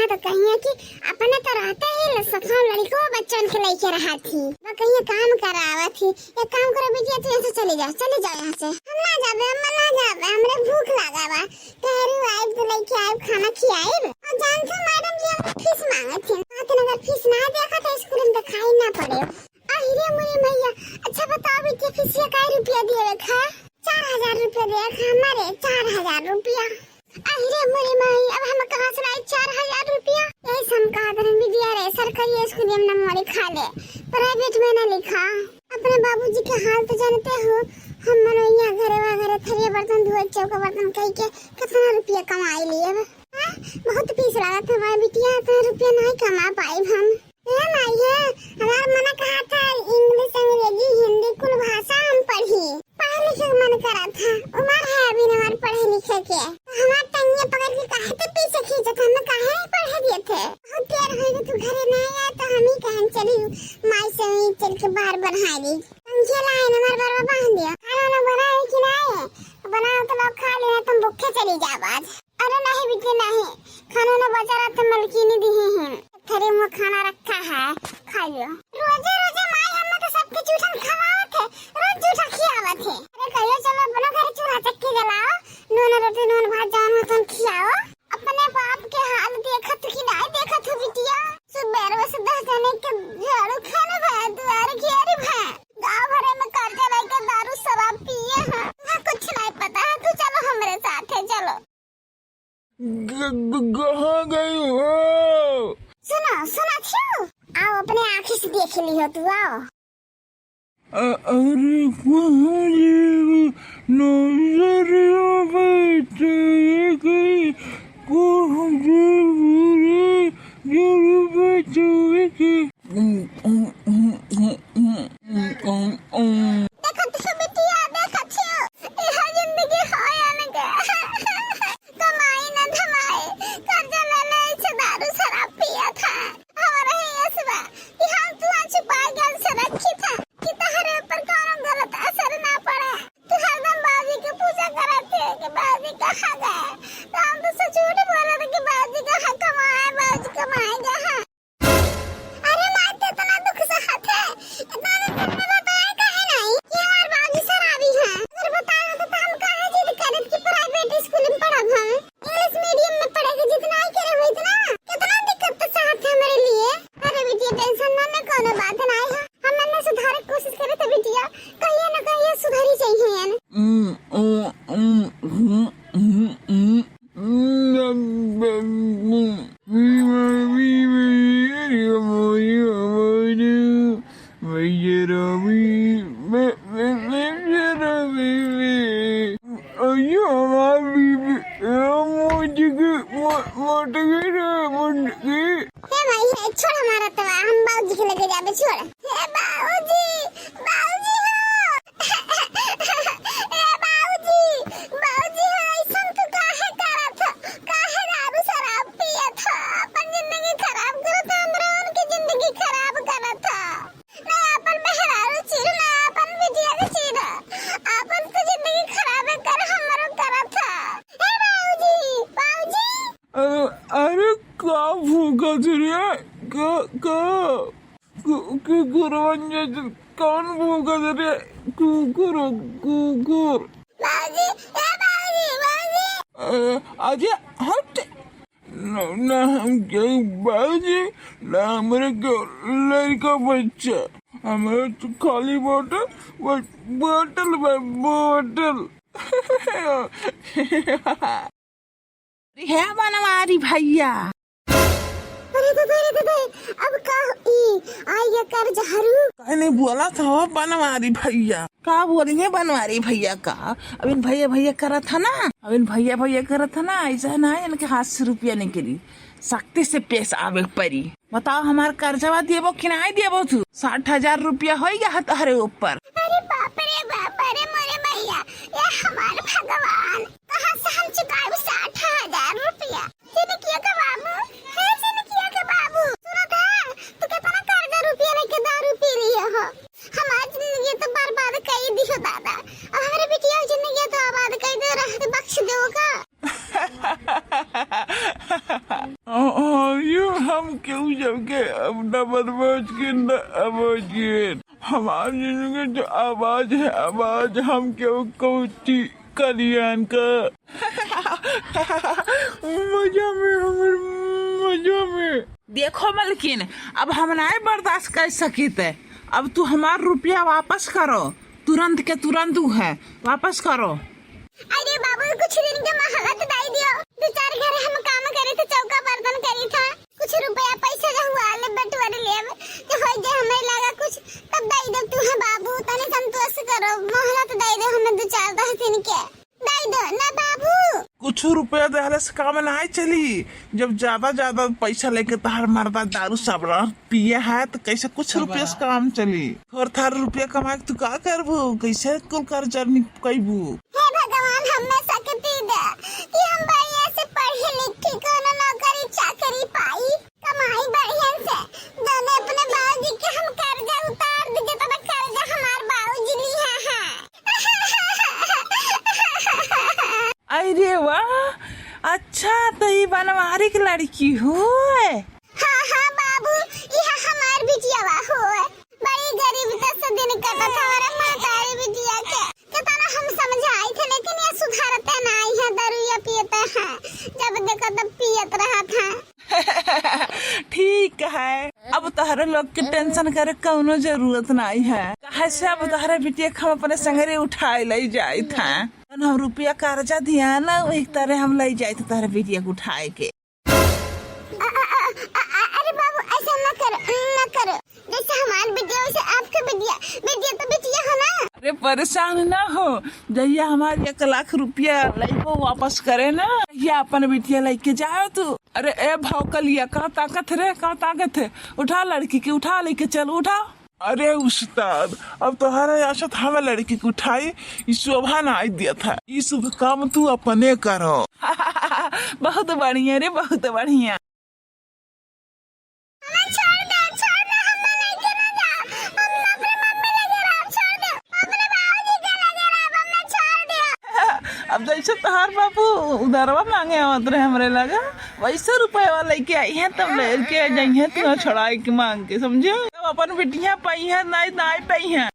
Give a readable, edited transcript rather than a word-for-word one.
तो कहिए कि अपने तो रहते ही सखा लड़को बच्चन के लेके रहा थी वो कहिए काम करावा थी। एक काम करो बिटिया तू ऐसे चले जाओ यहाँ से। हम ना जाबे हमरे भूख लगा बा कहरु आइब तो लेके आइब खाना खियाइब। और जानते मैडम जी हमको फीस मांगे थे कहते अगर फीस ना देखा तो स्कूल में तो खाई ना पड़े। अरे मेरी मैया अच्छा बताओ बिटिया फीस का रुपया दिए खा 4000 रुपया दिया खा हमारे 4000 रुपया। अरे मेरी माई अब हम कहाँ से लाए 4000 रुपया। यही हम कहा बिटिया रे सरकारी स्कूल में नंबर खा ले प्राइवेट में न लिखा। अपने बाबूजी के हाल तो जानते हो हम मनोइया घरे वगैरह थरिया बर्तन धोए चौका बर्तन कह के कितना रुपया कमाई लिए बहुत फीस लगा था भाई बिटिया इतना रुपया नहीं कमा पाए हम। नहीं है हमारा मना कहा था इंग्लिश अंग्रेजी हिंदी कुल भाषा हम पढ़ी पढ़े लिखे मन करा था उम्र है अभी हमारे पढ़े लिखे के हमारे टंगे पकड़ के कहे थे पीछे खींचा था हमें कहे नहीं पढ़े दिए थे। बहुत देर हो तू घरे नहीं आया तो हम ही कहें चली माई से चल के बाहर बना दी पंखे लाए हमारे बार बांध दिया खाना बनाए कि नहीं बनाओ तो लोग खा लेना तुम भूखे चली जा आज। अरे नहीं बिटे नहीं खाना न बचा रहा तो मलकिनी दी है थरे में खाना रखा है खा लियो। रोजे रोजे माई हमें तो सबके जूठन खवावत है रोज जूठा खियावत है। अरे कहियो चलो अपना घर चूल्हा चक्की जलाओ नून रोटी नून भात जान हो तुम खियाओ। अपने बाप के हाल देखत कि नहीं देखत हो बिटिया सुबह रोज 10 जने के झाड़ू खाने भाई दुआर की अरे भाई गांव भरे में कर्जा लेके दारू शराब पिए हैं तुम्हें कुछ नहीं पता है। तू चलो हमारे साथ है चलो। कहाँ गई हो? सुना क्यों आओ अपने आँखों से देख ली हो तू आओ। अरे नजरियों में गई को देखो तो बिटिया देखो छो यह जिंदगी है यानी के कमाई न धमाई कर्जा ले ले से दारू शराब पिया था हमारा है इसवा कि हम तू आज पागल से रखी था कि तहरे ऊपर कौन गलत असर ना पड़े। तू हरदम बाजी की पूजा करते कि बाजी कहाँ गए तो हम तो सच झूठ बोल रहे कि बाजी कहाँ कमाए बाजी कमाएगा। अरे माते इतना दुख सहत है इतना तुमने बताया काहे नहीं कि हमारे बाजी शराबी है। अगर बताया तो हम काहे जिद करे कि प्राइवेट स्कूल में पढ़ब हम इंग्लिश मीडियम में पढ़ेगा जितना ही करे हो इतना कितना दिक्कत तो सहत है हमारे लिए। अरे बिटिया टेंशन ना ले कोनो बात नहीं है हम ने सुधारने की कोशिश करे तो बिटिया कहिए ना कहिए सुधारी चाहिए यानी। छोड़ हमारा तो हम बाबूजी के लेके जाबे छोड़। हे बाबूजी बाबूजी बाबूजी ऐसन तू काहे करत काहे दारू शराब पियत अपन जिंदगी खराब करत हमरा उनकी जिंदगी खराब करत ना अपन मेहरारू चीर ना अपन बिटिया के चीर अपन तो जिंदगी खराब कर हमरो करत। हे बाबूजी अरे का भूखा रे कौन भूखा रे कुकुर अजय हट ना हम बाजी ना हमारे लड़का बच्चा हमारे तो खाली बोतल है बनवारी भैया। अरे दादा अब का आइए कर जहरू कहने बोला था बनवारी भैया का बोलेंगे बनवारी भैया का अब इन भैया करा था ना अब इन भैया करा था ना ऐसा ना इनके हाथ से रुपया निकली सख्ती से पैसा आवे परी। बताओ हमार कर्जवा देबो कि नहीं देबो तू 60,000 रुपया हो गया तुम्हारे ऊपर। अरे बाप रे मोरे भैया ये हमारे भगवान कहाँ से हम चुकाए 60,000 रुपया तूने किया का बाबू है तूने किया का बाबू सुनो तो कितना कर्जा रुपया लेके दारू पी रही हो हमारी जिंदगी तो बर्बाद कर दी हो दादा और हमारे बिटिया की जिंदगी तो आबाद कर दे रहे तो बख्श दो का। हमारी जिंदगी जो आवाज है, आवाज हम क्यों कौची कलियान का मजा में। देखो मलकिन, अब हम नहीं बर्दाश्त कर सकीते। अब तू हमार रुपया वापस करो, तुरंत के तुरंत है वापस करो। अरे बाबू कुछ दिन के मोहलत दे दियो। 2-4 घर हम काम करे थे, चौका बर्तन करी था, कुछ रुपया पैसा हुआ ले बटवारे ले तो होई जे हमें लगा कुछ तब दे दो तू है बाबू, तने संतोष करो, मोहलत दे दो हमें 2-4 दिन के दे दो ना बाबू। कुछ रुपया देहले से काम नहीं चली। जब ज्यादा पैसा लेके तहार मर्दा दारू सब पिए है तो कैसे कुछ रुपया से काम चली। और थार रुपया कमा के तू का करबू, कैसे कुल कर्जा निकलबू। हे भगवान हमें शक्ति दे कि हम बढ़िया से पढ़े लिखे कोनो नौकरी चाकरी पाई, कमाई बढ़िया से दोनों अपने बाबूजी के हम कर्जा उतार दीजिए तो कर्जा हमार बाबूजी लिया है। अरे वाह, अच्छा तो ये बनवारी की लड़की हो। हाँ बाबू, यह हमार बिटिया हो, बड़ी गरीब से दिन कटा था और महतारी बिटिया के कितना हम समझाई थे, लेकिन ये सुधारते नहीं है, दारू पीते हैं, जब देखो तब पियत रहा था। ठीक है, अब तहरे लोग के टेंशन करे कौनो जरूरत नहीं है। कहे से अब तहरे बिटिया हम अपने संगरे उठाए ले जाए था, हम रुपया कर्जा दिया ना, एक तरह हम ले जाए थे तहरे बिटिया को उठाए के। अरे बाबू ऐसा न करो, जैसे हमारी बिटिया वैसे आपका बिटिया तो बिटिया है ना। अरे परेशान ना हो, जहिया हमारे 1 लाख रुपया लइको वापस करे ना, या अपन बिटिया लेके जाओ तू। अरे ए भौकलिया का ताकत है, उठा लड़की की, उठा लेके चल, उठा। अरे उस्ताद, अब तुम्हारे आशा था हमें लड़की को उठाई, इस शोभा ना आई दिया था, ये शुभ काम तू अपने करो। बहुत बढ़िया रे, बहुत बढ़िया। हमें छोड़ दे, हमें लेके ना जा, हम अपने मम्मी लगे रह, छोड़ दे, अपने बाबूजी के लगे रह, हमें छोड़ दे। अब जैसे तहार बापू उधारवा मांगे आवत रहे हमरे लगा, वैसे रुपया लेके आई है, तब लेके जाई है तू छोड़ाई के मांग के, समझे। अपन बिटिया पाई है नहीं पाई है।